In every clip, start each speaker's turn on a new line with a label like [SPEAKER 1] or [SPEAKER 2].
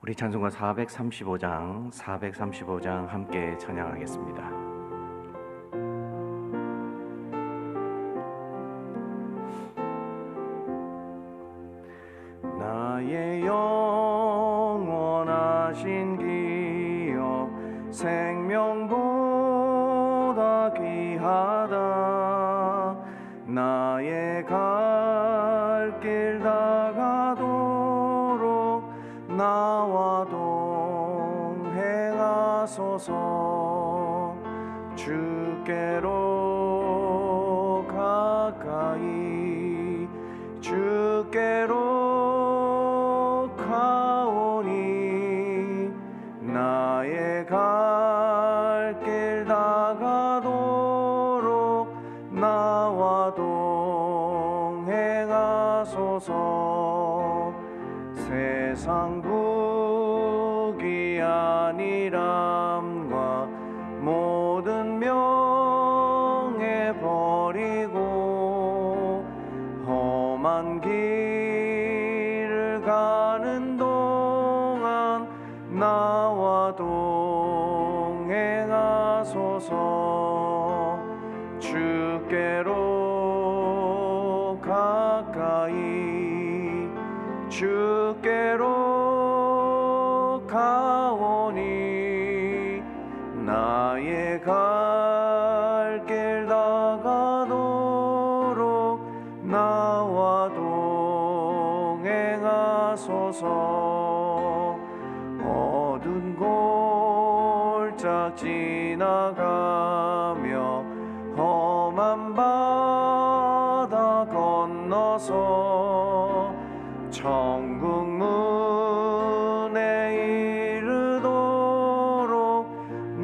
[SPEAKER 1] 우리 찬송가 435장 함께 찬양하겠습니다. 나의 영원하신 기여 생명보다 귀하다. 나의 갈 길 다가도록 나와 동행하소서. 주께로 가까이 주께로 가오니 나의 갈 길 다가도록 나와 동행하소서. 세상 부귀한이람과 모든 명예 버리고 험한 길을 가는 동안 나와 동행하소서. 주께로 가까이 주께로 가오니 나의 갈 길 다가도록 나와 동행하소서. 어두운 골짝 지나가며 험한 바다 건너서 천국 문에 이르도록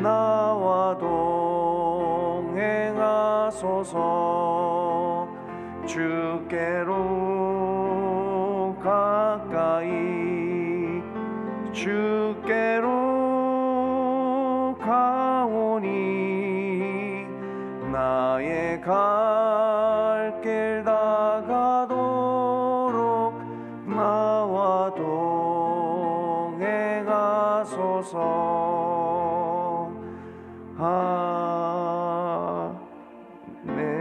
[SPEAKER 1] 나와 동행하소서. 주께로 가까이 주께로 가오니 나의 갈 길 다가도록 나와 동행하소서. 아멘.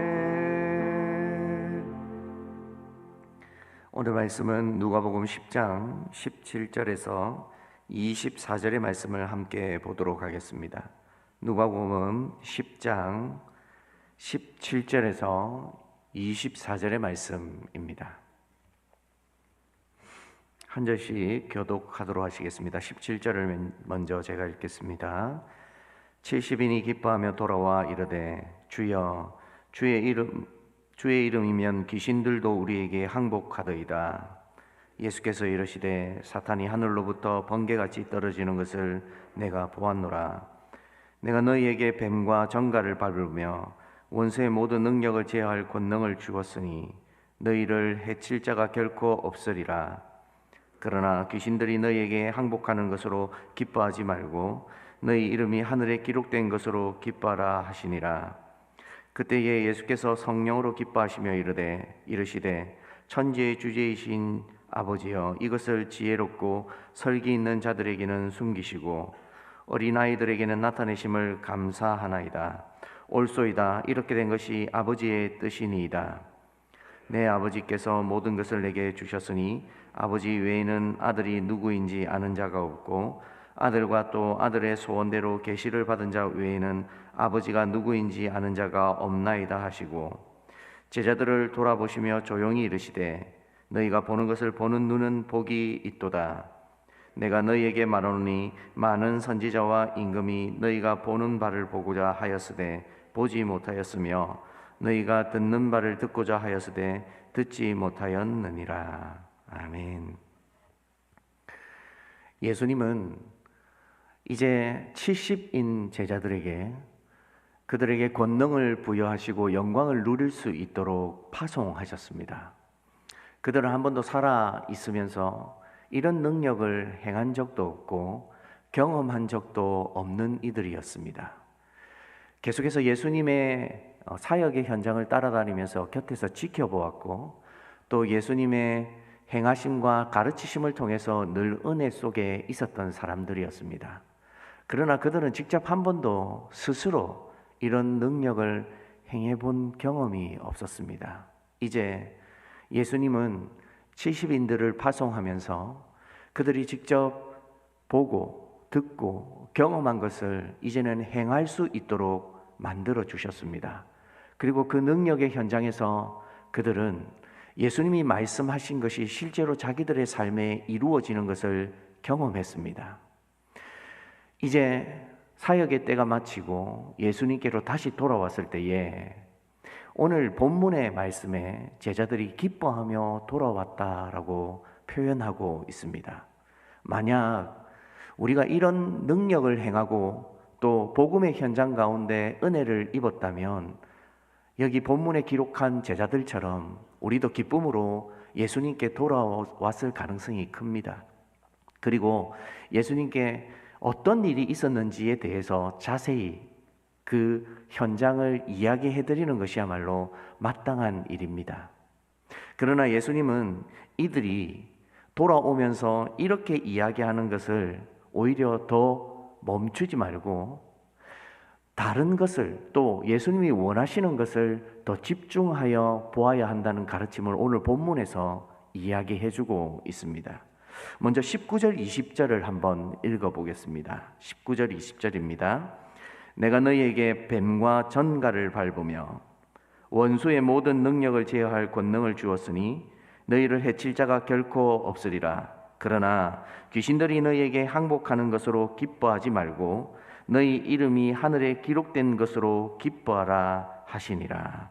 [SPEAKER 1] 오늘 말씀은 누가복음 10장 17절에서 24절의 말씀을 함께 보도록 하겠습니다. 누가복음 10장 17절에서 24절의 말씀입니다. 한 절씩 교독하도록 하시겠습니다. 17절을 먼저 제가 읽겠습니다. 70인이 기뻐하며 돌아와 이르되 주여 주의 이름이면 귀신들도 우리에게 항복하더이다. 예수께서 이르시되 사탄이 하늘로부터 번개같이 떨어지는 것을 내가 보았노라. 내가 너희에게 뱀과 정갈을 밟으며 원수의 모든 능력을 제어할 권능을 주었으니 너희를 해칠 자가 결코 없으리라. 그러나 귀신들이 너희에게 항복하는 것으로 기뻐하지 말고 너희 이름이 하늘에 기록된 것으로 기뻐하라 하시니라. 그때에 예수께서 성령으로 기뻐하시며 이르시되 천지의 주제이신 아버지여 이것을 지혜롭고 설기 있는 자들에게는 숨기시고 어린아이들에게는 나타내심을 감사하나이다. 옳소이다. 이렇게 된 것이 아버지의 뜻이니이다. 내 아버지께서 모든 것을 내게 주셨으니 아버지 외에는 아들이 누구인지 아는 자가 없고 아들과 또 아들의 소원대로 계시를 받은 자 외에는 아버지가 누구인지 아는 자가 없나이다 하시고 제자들을 돌아보시며 조용히 이르시되 너희가 보는 것을 보는 눈은 복이 있도다. 내가 너희에게 말하노니 많은 선지자와 임금이 너희가 보는 바를 보고자 하였으되 보지 못하였으며 너희가 듣는 바를 듣고자 하였으되 듣지 못하였느니라. 아멘. 예수님은 이제 70인 제자들에게 그들에게 권능을 부여하시고 영광을 누릴 수 있도록 파송하셨습니다. 그들은 한 번도 살아 있으면서 이런 능력을 행한 적도 없고 경험한 적도 없는 이들이었습니다. 계속해서 예수님의 사역의 현장을 따라다니면서 곁에서 지켜보았고 또 예수님의 행하심과 가르치심을 통해서 늘 은혜 속에 있었던 사람들이었습니다. 그러나 그들은 직접 한 번도 스스로 이런 능력을 행해 본 경험이 없었습니다. 이제 예수님은 70인들을 파송하면서 그들이 직접 보고 듣고 경험한 것을 이제는 행할 수 있도록 만들어 주셨습니다. 그리고 그 능력의 현장에서 그들은 예수님이 말씀하신 것이 실제로 자기들의 삶에 이루어지는 것을 경험했습니다. 이제 사역의 때가 마치고 예수님께로 다시 돌아왔을 때에 오늘 본문의 말씀에 제자들이 기뻐하며 돌아왔다라고 표현하고 있습니다. 만약 우리가 이런 능력을 행하고 또 복음의 현장 가운데 은혜를 입었다면 여기 본문에 기록한 제자들처럼 우리도 기쁨으로 예수님께 돌아왔을 가능성이 큽니다. 그리고 예수님께 어떤 일이 있었는지에 대해서 자세히 그 현장을 이야기해 드리는 것이야말로 마땅한 일입니다. 그러나 예수님은 이들이 돌아오면서 이렇게 이야기하는 것을 오히려 더 멈추지 말고 다른 것을, 또 예수님이 원하시는 것을 더 집중하여 보아야 한다는 가르침을 오늘 본문에서 이야기해 주고 있습니다. 먼저 19절 20절을 한번 읽어보겠습니다. 19절 20절입니다. 내가 너희에게 뱀과 전갈을 밟으며 원수의 모든 능력을 제어할 권능을 주었으니 너희를 해칠 자가 결코 없으리라. 그러나 귀신들이 너희에게 항복하는 것으로 기뻐하지 말고 너희 이름이 하늘에 기록된 것으로 기뻐하라 하시니라.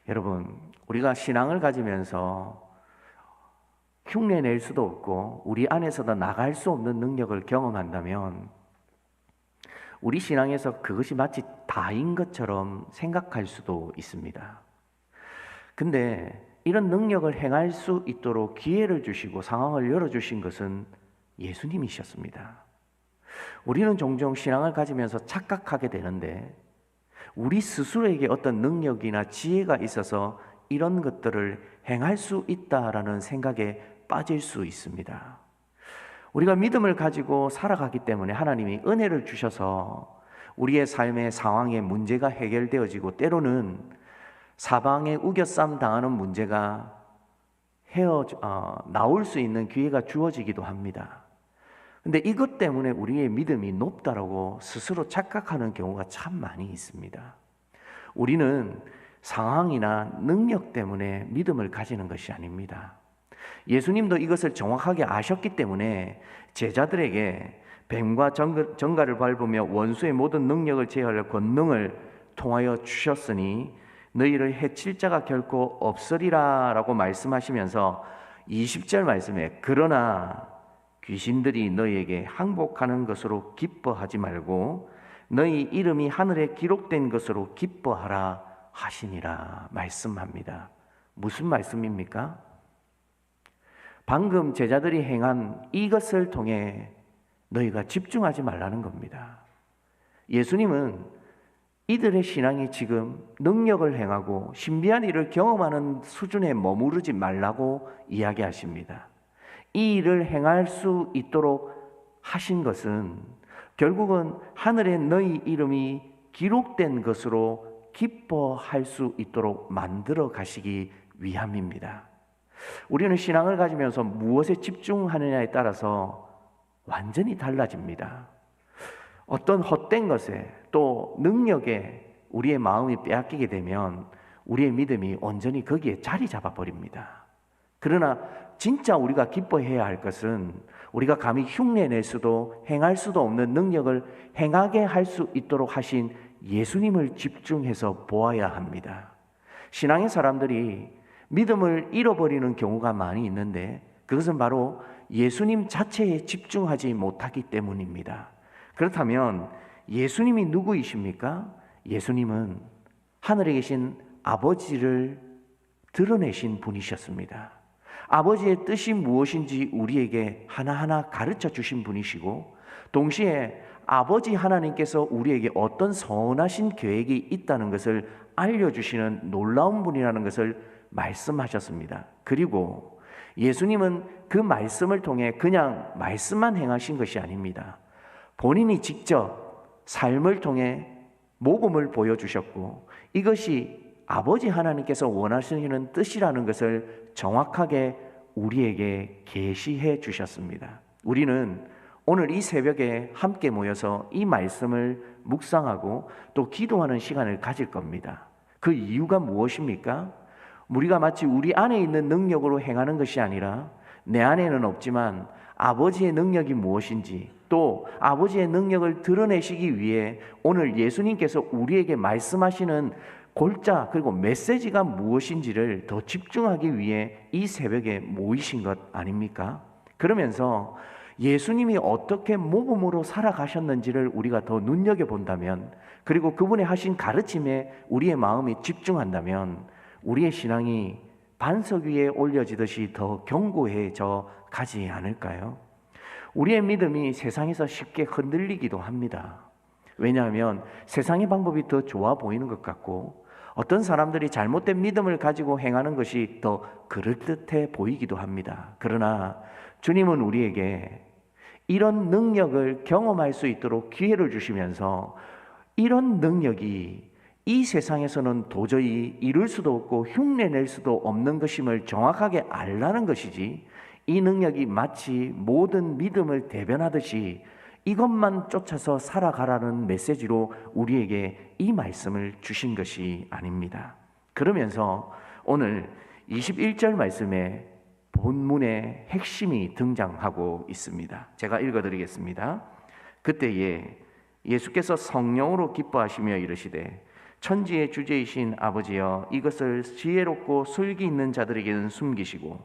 [SPEAKER 1] 여러분, 우리가 신앙을 가지면서 흉내낼 수도 없고 우리 안에서도 나갈 수 없는 능력을 경험한다면 우리 신앙에서 그것이 마치 다인 것처럼 생각할 수도 있습니다. 근데 이런 능력을 행할 수 있도록 기회를 주시고 상황을 열어주신 것은 예수님이셨습니다. 우리는 종종 신앙을 가지면서 착각하게 되는데 우리 스스로에게 어떤 능력이나 지혜가 있어서 이런 것들을 행할 수 있다라는 생각에 빠질 수 있습니다. 우리가 믿음을 가지고 살아가기 때문에 하나님이 은혜를 주셔서 우리의 삶의 상황의 문제가 해결되어지고 때로는 사방에 우겨쌈 당하는 문제가 나올 수 있는 기회가 주어지기도 합니다. 근데 이것 때문에 우리의 믿음이 높다라고 스스로 착각하는 경우가 참 많이 있습니다. 우리는 상황이나 능력 때문에 믿음을 가지는 것이 아닙니다. 예수님도 이것을 정확하게 아셨기 때문에 제자들에게 뱀과 전갈을 밟으며 원수의 모든 능력을 제어할 권능을 통하여 주셨으니 너희를 해칠 자가 결코 없으리라 라고 말씀하시면서 20절 말씀에 그러나 귀신들이 너희에게 항복하는 것으로 기뻐하지 말고 너희 이름이 하늘에 기록된 것으로 기뻐하라 하시니라 말씀합니다. 무슨 말씀입니까? 방금 제자들이 행한 이것을 통해 너희가 집중하지 말라는 겁니다. 예수님은 이들의 신앙이 지금 능력을 행하고 신비한 일을 경험하는 수준에 머무르지 말라고 이야기하십니다. 이 일을 행할 수 있도록 하신 것은 결국은 하늘에 너희 이름이 기록된 것으로 기뻐할 수 있도록 만들어 가시기 위함입니다. 우리는 신앙을 가지면서 무엇에 집중하느냐에 따라서 완전히 달라집니다. 어떤 헛된 것에 또 능력에 우리의 마음이 빼앗기게 되면 우리의 믿음이 온전히 거기에 자리 잡아버립니다. 그러나 진짜 우리가 기뻐해야 할 것은 우리가 감히 흉내낼 수도 행할 수도 없는 능력을 행하게 할 수 있도록 하신 예수님을 집중해서 보아야 합니다. 신앙의 사람들이 믿음을 잃어버리는 경우가 많이 있는데 그것은 바로 예수님 자체에 집중하지 못하기 때문입니다. 그렇다면 예수님이 누구이십니까? 예수님은 하늘에 계신 아버지를 드러내신 분이셨습니다. 아버지의 뜻이 무엇인지 우리에게 하나하나 가르쳐 주신 분이시고 동시에 아버지 하나님께서 우리에게 어떤 선하신 계획이 있다는 것을 알려주시는 놀라운 분이라는 것을 말씀하셨습니다. 그리고 예수님은 그 말씀을 통해 그냥 말씀만 행하신 것이 아닙니다. 본인이 직접 삶을 통해 모범을 보여주셨고 이것이 아버지 하나님께서 원하시는 뜻이라는 것을 정확하게 우리에게 계시해 주셨습니다. 우리는 오늘 이 새벽에 함께 모여서 이 말씀을 묵상하고 또 기도하는 시간을 가질 겁니다. 그 이유가 무엇입니까? 우리가 마치 우리 안에 있는 능력으로 행하는 것이 아니라 내 안에는 없지만 아버지의 능력이 무엇인지 또 아버지의 능력을 드러내시기 위해 오늘 예수님께서 우리에게 말씀하시는 골자 그리고 메시지가 무엇인지를 더 집중하기 위해 이 새벽에 모이신 것 아닙니까? 그러면서 예수님이 어떻게 모범으로 살아가셨는지를 우리가 더 눈여겨본다면 그리고 그분의 하신 가르침에 우리의 마음이 집중한다면 우리의 신앙이 반석 위에 올려지듯이 더 견고해져 가지 않을까요? 우리의 믿음이 세상에서 쉽게 흔들리기도 합니다. 왜냐하면 세상의 방법이 더 좋아 보이는 것 같고 어떤 사람들이 잘못된 믿음을 가지고 행하는 것이 더 그럴듯해 보이기도 합니다. 그러나 주님은 우리에게 이런 능력을 경험할 수 있도록 기회를 주시면서 이런 능력이 이 세상에서는 도저히 이룰 수도 없고 흉내낼 수도 없는 것임을 정확하게 알라는 것이지 이 능력이 마치 모든 믿음을 대변하듯이 이것만 쫓아서 살아가라는 메시지로 우리에게 이 말씀을 주신 것이 아닙니다. 그러면서 오늘 21절 말씀에 본문의 핵심이 등장하고 있습니다. 제가 읽어드리겠습니다. 그때에 예수께서 성령으로 기뻐하시며 이르시되 천지의 주제이신 아버지여 이것을 지혜롭고 슬기 있는 자들에게는 숨기시고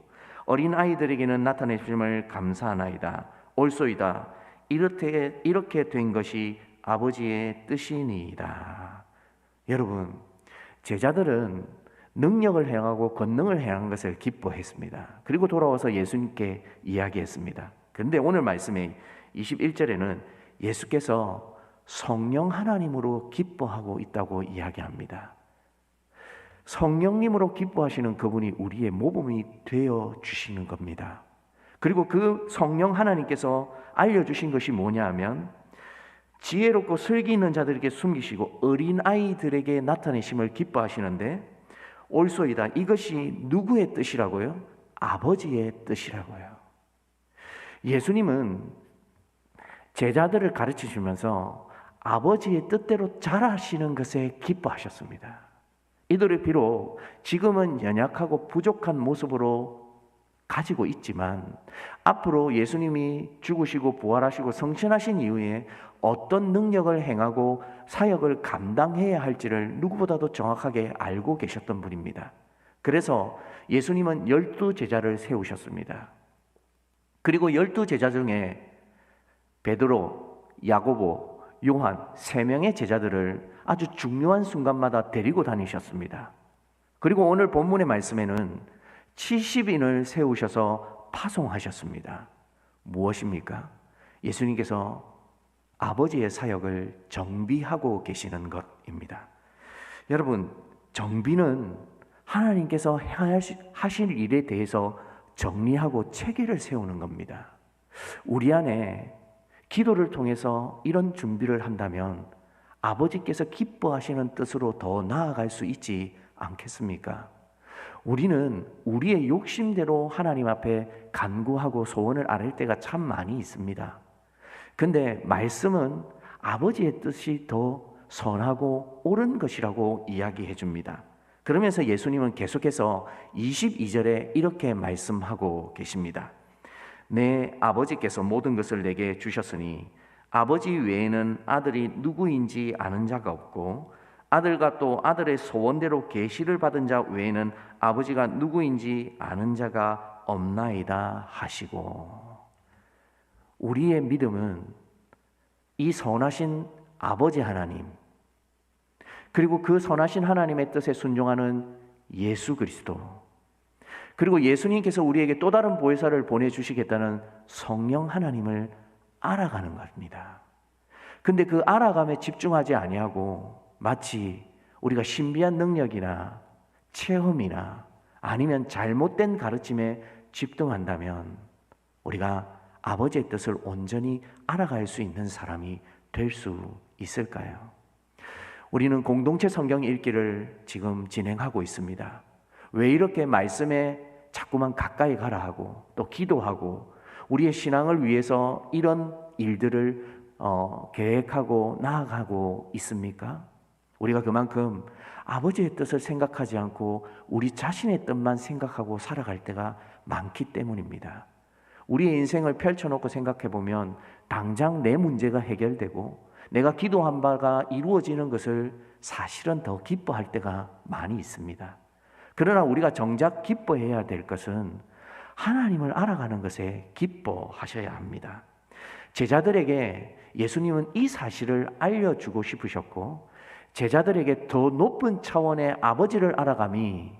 [SPEAKER 1] 어린 아이들에게는 나타내심을 감사하나이다. 옳소이다. 이렇게 된 것이 아버지의 뜻이니이다. 여러분, 제자들은 능력을 행하고 권능을 행한 것을 기뻐했습니다. 그리고 돌아와서 예수님께 이야기했습니다. 그런데 오늘 말씀의 21절에는 예수께서 성령 하나님으로 기뻐하고 있다고 이야기합니다. 성령님으로 기뻐하시는 그분이 우리의 모범이 되어 주시는 겁니다. 그리고 그 성령 하나님께서 알려주신 것이 뭐냐 하면 지혜롭고 슬기 있는 자들에게 숨기시고 어린 아이들에게 나타내심을 기뻐하시는데 옳소이다. 이것이 누구의 뜻이라고요? 아버지의 뜻이라고요. 예수님은 제자들을 가르치시면서 아버지의 뜻대로 자라시는 것에 기뻐하셨습니다. 이들이 비록 지금은 연약하고 부족한 모습으로 가지고 있지만 앞으로 예수님이 죽으시고 부활하시고 성천하신 이후에 어떤 능력을 행하고 사역을 감당해야 할지를 누구보다도 정확하게 알고 계셨던 분입니다. 그래서 예수님은 12제자를 세우셨습니다. 그리고 12제자 중에 베드로, 야고보, 요한 3명의 제자들을 아주 중요한 순간마다 데리고 다니셨습니다. 그리고 오늘 본문의 말씀에는 70인을 세우셔서 파송하셨습니다. 무엇입니까? 예수님께서 아버지의 사역을 정비하고 계시는 것입니다. 여러분, 정비는 하나님께서 하실 일에 대해서 정리하고 체계를 세우는 겁니다. 우리 안에 기도를 통해서 이런 준비를 한다면 아버지께서 기뻐하시는 뜻으로 더 나아갈 수 있지 않겠습니까? 우리는 우리의 욕심대로 하나님 앞에 간구하고 소원을 아뢰 때가 참 많이 있습니다. 근데 말씀은 아버지의 뜻이 더 선하고 옳은 것이라고 이야기해 줍니다. 그러면서 예수님은 계속해서 22절에 이렇게 말씀하고 계십니다. 내 아버지께서 모든 것을 내게 주셨으니 아버지 외에는 아들이 누구인지 아는 자가 없고 아들과 또 아들의 소원대로 계시를 받은 자 외에는 아버지가 누구인지 아는 자가 없나이다 하시고, 우리의 믿음은 이 선하신 아버지 하나님 그리고 그 선하신 하나님의 뜻에 순종하는 예수 그리스도, 그리고 예수님께서 우리에게 또 다른 보혜사를 보내주시겠다는 성령 하나님을 알아가는 겁니다. 근데 그 알아감에 집중하지 아니하고 마치 우리가 신비한 능력이나 체험이나 아니면 잘못된 가르침에 집중한다면 우리가 아버지의 뜻을 온전히 알아갈 수 있는 사람이 될 수 있을까요? 우리는 공동체 성경 읽기를 지금 진행하고 있습니다. 왜 이렇게 말씀에 자꾸만 가까이 가라 하고 또 기도하고 우리의 신앙을 위해서 이런 일들을 계획하고 나아가고 있습니까? 우리가 그만큼 아버지의 뜻을 생각하지 않고 우리 자신의 뜻만 생각하고 살아갈 때가 많기 때문입니다. 우리의 인생을 펼쳐놓고 생각해 보면 당장 내 문제가 해결되고 내가 기도한 바가 이루어지는 것을 사실은 더 기뻐할 때가 많이 있습니다. 그러나 우리가 정작 기뻐해야 될 것은 하나님을 알아가는 것에 기뻐하셔야 합니다. 제자들에게 예수님은 이 사실을 알려주고 싶으셨고 제자들에게 더 높은 차원의 아버지를 알아감이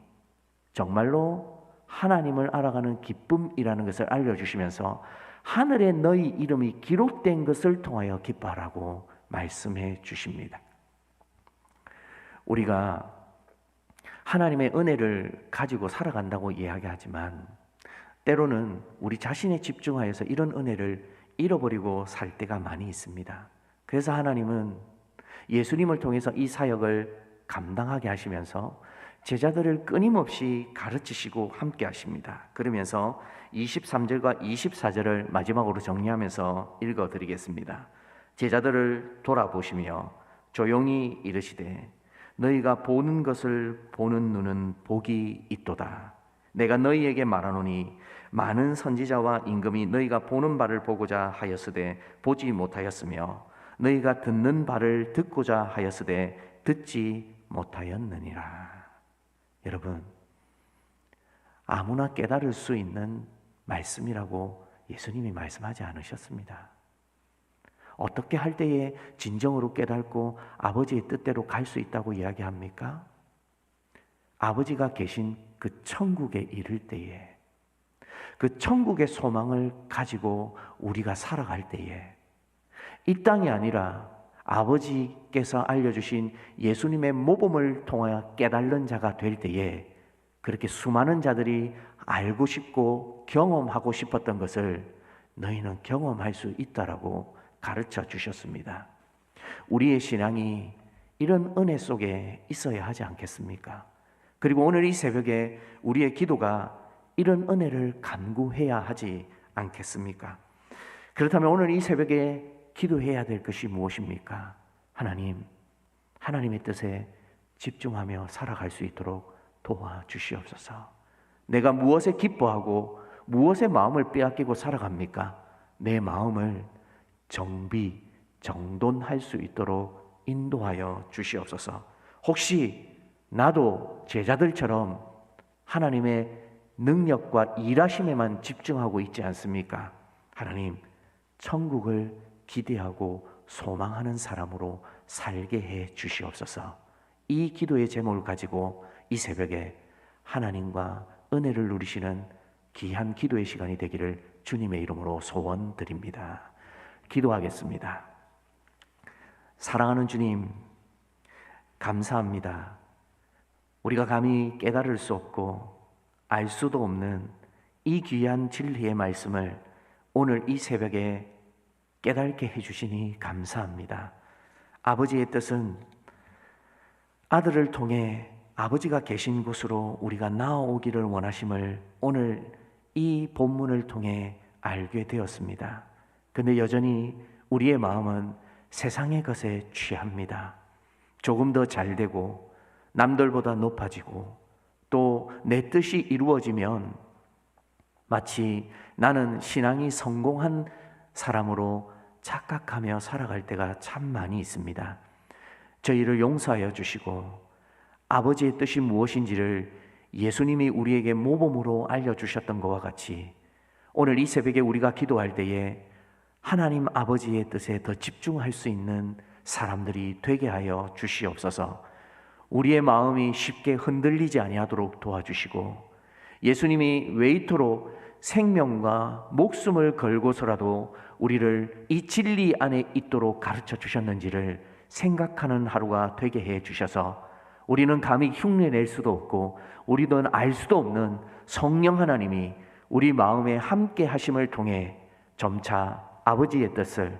[SPEAKER 1] 정말로 하나님을 알아가는 기쁨이라는 것을 알려주시면서 하늘에 너희 이름이 기록된 것을 통하여 기뻐하라고 말씀해 주십니다. 우리가 하나님의 은혜를 가지고 살아간다고 이야기하지만 때로는 우리 자신에 집중하여서 이런 은혜를 잃어버리고 살 때가 많이 있습니다. 그래서 하나님은 예수님을 통해서 이 사역을 감당하게 하시면서 제자들을 끊임없이 가르치시고 함께 하십니다. 그러면서 23절과 24절을 마지막으로 정리하면서 읽어드리겠습니다. 제자들을 돌아보시며 조용히 이르시되 너희가 보는 것을 보는 눈은 복이 있도다. 내가 너희에게 말하노니 많은 선지자와 임금이 너희가 보는 바를 보고자 하였으되 보지 못하였으며 너희가 듣는 바를 듣고자 하였으되 듣지 못하였느니라. 여러분, 아무나 깨달을 수 있는 말씀이라고 예수님이 말씀하지 않으셨습니다. 어떻게 할 때에 진정으로 깨닫고 아버지의 뜻대로 갈 수 있다고 이야기합니까? 아버지가 계신 그 천국에 이를 때에, 그 천국의 소망을 가지고 우리가 살아갈 때에, 이 땅이 아니라 아버지께서 알려주신 예수님의 모범을 통하여 깨달는 자가 될 때에 그렇게 수많은 자들이 알고 싶고 경험하고 싶었던 것을 너희는 경험할 수 있다라고 가르쳐 주셨습니다. 우리의 신앙이 이런 은혜 속에 있어야 하지 않겠습니까? 그리고 오늘 이 새벽에 우리의 기도가 이런 은혜를 간구해야 하지 않겠습니까? 그렇다면 오늘 이 새벽에 기도해야 될 것이 무엇입니까? 하나님의 뜻에 집중하며 살아갈 수 있도록 도와주시옵소서. 내가 무엇에 기뻐하고 무엇에 마음을 빼앗기고 살아갑니까? 내 마음을 정돈할 수 있도록 인도하여 주시옵소서. 혹시 나도 제자들처럼 하나님의 능력과 일하심에만 집중하고 있지 않습니까? 하나님, 천국을 기대하고 소망하는 사람으로 살게 해 주시옵소서. 이 기도의 제목을 가지고 이 새벽에 하나님과 은혜를 누리시는 귀한 기도의 시간이 되기를 주님의 이름으로 소원드립니다. 기도하겠습니다. 사랑하는 주님, 감사합니다. 우리가 감히 깨달을 수 없고 알 수도 없는 이 귀한 진리의 말씀을 오늘 이 새벽에 깨닫게 해주시니 감사합니다. 아버지의 뜻은 아들을 통해 아버지가 계신 곳으로 우리가 나아오기를 원하심을 오늘 이 본문을 통해 알게 되었습니다. 근데 여전히 우리의 마음은 세상의 것에 취합니다. 조금 더 잘되고 남들보다 높아지고 또 내 뜻이 이루어지면 마치 나는 신앙이 성공한 사람으로 착각하며 살아갈 때가 참 많이 있습니다. 저희를 용서하여 주시고 아버지의 뜻이 무엇인지를 예수님이 우리에게 모범으로 알려주셨던 것과 같이 오늘 이 새벽에 우리가 기도할 때에 하나님 아버지의 뜻에 더 집중할 수 있는 사람들이 되게 하여 주시옵소서. 우리의 마음이 쉽게 흔들리지 아니하도록 도와주시고 예수님이 왜 이토록 생명과 목숨을 걸고서라도 우리를 이 진리 안에 있도록 가르쳐 주셨는지를 생각하는 하루가 되게 해 주셔서 우리는 감히 흉내낼 수도 없고 우리는 알 수도 없는 성령 하나님이 우리 마음에 함께 하심을 통해 점차 아버지의 뜻을,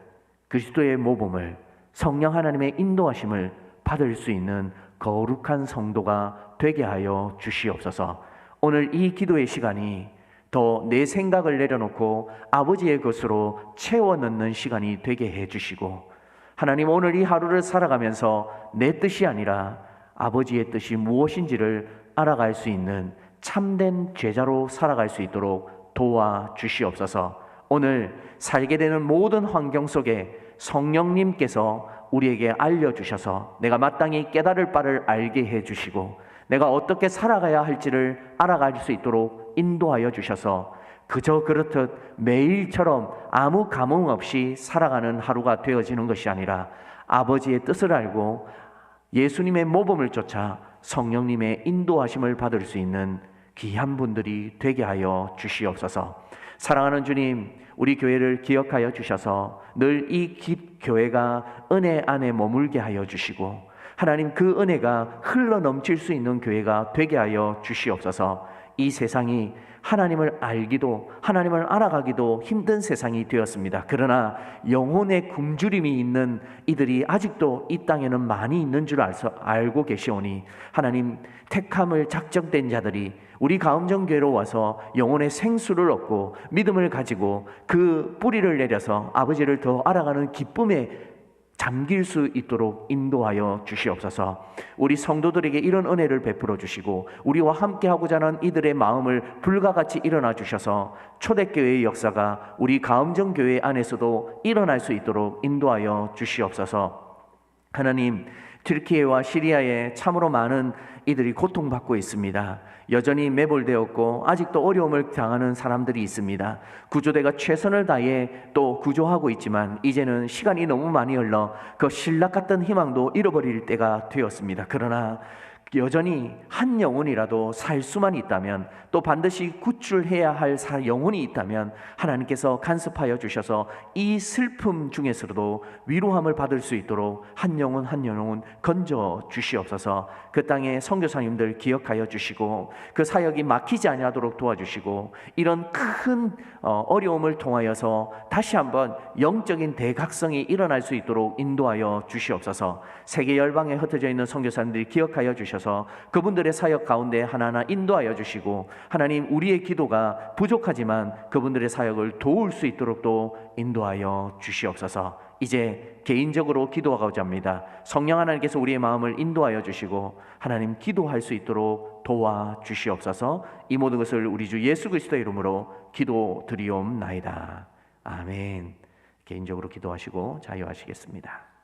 [SPEAKER 1] 그리스도의 모범을, 성령 하나님의 인도하심을 받을 수 있는 거룩한 성도가 되게 하여 주시옵소서. 오늘 이 기도의 시간이 더 내 생각을 내려놓고 아버지의 것으로 채워 넣는 시간이 되게 해 주시고, 하나님 오늘 이 하루를 살아가면서 내 뜻이 아니라 아버지의 뜻이 무엇인지를 알아갈 수 있는 참된 제자로 살아갈 수 있도록 도와주시옵소서. 오늘 살게 되는 모든 환경 속에 성령님께서 우리에게 알려주셔서 내가 마땅히 깨달을 바를 알게 해주시고, 내가 어떻게 살아가야 할지를 알아갈 수 있도록 인도하여 주셔서 그저 그렇듯 매일처럼 아무 감흥 없이 살아가는 하루가 되어지는 것이 아니라 아버지의 뜻을 알고 예수님의 모범을 쫓아 성령님의 인도하심을 받을 수 있는 귀한 분들이 되게 하여 주시옵소서. 사랑하는 주님, 우리 교회를 기억하여 주셔서 늘 이 교회가 은혜 안에 머물게 하여 주시고, 하나님 그 은혜가 흘러 넘칠 수 있는 교회가 되게 하여 주시옵소서. 이 세상이 하나님을 알기도 하나님을 알아가기도 힘든 세상이 되었습니다. 그러나 영혼의 굶주림이 있는 이들이 아직도 이 땅에는 많이 있는 줄 알고 계시오니, 하나님 택함을 작정된 자들이 우리 가음정교회로 와서 영혼의 생수를 얻고 믿음을 가지고 그 뿌리를 내려서 아버지를 더 알아가는 기쁨에 잠길 수 있도록 인도하여 주시옵소서. 우리 성도들에게 이런 은혜를 베풀어 주시고 우리와 함께하고자 하는 이들의 마음을 불과 같이 일어나 주셔서 초대교회의 역사가 우리 가음정교회 안에서도 일어날 수 있도록 인도하여 주시옵소서. 하나님, 튀르키예와 시리아에 참으로 많은 이들이 고통받고 있습니다. 여전히 매몰되었고 아직도 어려움을 당하는 사람들이 있습니다. 구조대가 최선을 다해 또 구조하고 있지만 이제는 시간이 너무 많이 흘러 그 신락 같던 희망도 잃어버릴 때가 되었습니다. 그러나 여전히 한 영혼이라도 살 수만 있다면, 또 반드시 구출해야 할 영혼이 있다면 하나님께서 간섭하여 주셔서 이 슬픔 중에서도 위로함을 받을 수 있도록 한 영혼 한 영혼 건져 주시옵소서. 그 땅의 선교사님들 기억하여 주시고 그 사역이 막히지 아니하도록 도와주시고, 이런 큰 어려움을 통하여서 다시 한번 영적인 대각성이 일어날 수 있도록 인도하여 주시옵소서. 세계 열방에 흩어져 있는 선교사님들이 기억하여 주셔서 그분들의 사역 가운데 하나하나 인도하여 주시고, 하나님 우리의 기도가 부족하지만 그분들의 사역을 도울 수 있도록 또 인도하여 주시옵소서. 이제 개인적으로 기도하고자 합니다. 성령 하나님께서 우리의 마음을 인도하여 주시고 하나님 기도할 수 있도록 도와주시옵소서. 이 모든 것을 우리 주 예수 그리스도의 이름으로 기도드리옵나이다. 아멘. 개인적으로 기도하시고 자유하시겠습니다.